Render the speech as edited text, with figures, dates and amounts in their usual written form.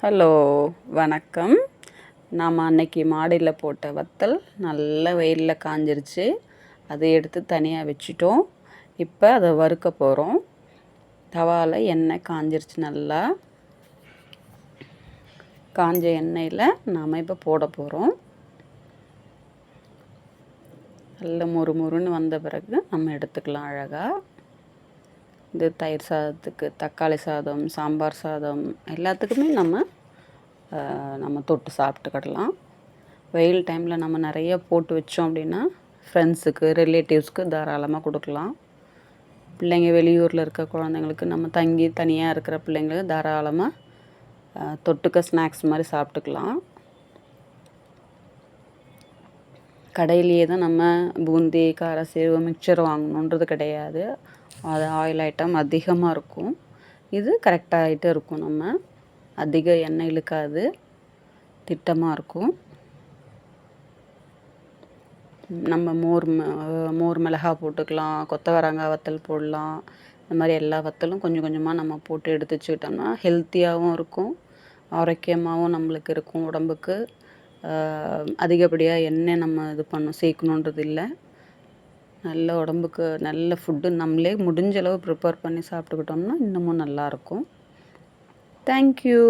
Hello, வணக்கம். நாம் அன்னைக்கு மாடியில் போட்ட வத்தல் நல்ல வெயிலில் காஞ்சிருச்சு. அதை எடுத்து தனியாக வச்சுட்டோம். இப்போ அதை வறுக்க போகிறோம். தவாவில் எண்ணெய் காஞ்சிருச்சு. நல்லா காஞ்ச எண்ணெயில் நாம் இப்போ போட போகிறோம். நல்ல முறுமுறுன்னு வந்த பிறகு நம்ம எடுத்துக்கலாம் அழகாக. இது தயிர் சாதத்துக்கு, தக்காளி சாதம், சாம்பார் சாதம் எல்லாத்துக்குமே நம்ம தொட்டு சாப்பிட்டுக்கிடலாம். வெயில் டைமில் நம்ம நிறைய போட்டு வச்சோம் அப்படின்னா ஃப்ரெண்ட்ஸுக்கு, ரிலேட்டிவ்ஸ்க்கு தாராளமாக கொடுக்கலாம். பிள்ளைங்க வெளியூரில் இருக்க குழந்தைங்களுக்கு, நம்ம தங்கி தனியாக இருக்கிற பிள்ளைங்களுக்கு தாராளமாக தொட்டுக்க ஸ்நாக்ஸ் மாதிரி சாப்பிட்டுக்கலாம். கடையிலேயே தான் நம்ம பூந்தி, காரசேவு, மிக்சர் வாங்கணுன்றது கிடையாது. அது ஆயில் ஐட்டம் அதிகமாக இருக்கும். இது கரெக்டாகிட்டு இருக்கும். நம்ம அதிக எண்ணெய் இழுக்காது, திட்டமாக இருக்கும். நம்ம மோர் மிளகா போட்டுக்கலாம், கொத்தவரங்காய் வத்தல் போடலாம். இந்த மாதிரி எல்லா வத்தலும் கொஞ்சம் கொஞ்சமாக நம்ம போட்டு எடுத்து வச்சுக்கிட்டோம்னா ஹெல்த்தியாகவும் இருக்கும், ஆரோக்கியமாகவும் நம்மளுக்கு இருக்கும். உடம்புக்கு அதிகப்படியாக எண்ணெய் நம்ம சேர்க்கணுன்றது இல்லை. நல்ல உடம்புக்கு நல்ல ஃபுட்டு நம்மளே முடிஞ்ச அளவு ப்ரிப்பேர் பண்ணி சாப்பிட்டுக்கிட்டோம்னா இன்னமும் நல்லாயிருக்கும். தேங்க்யூ.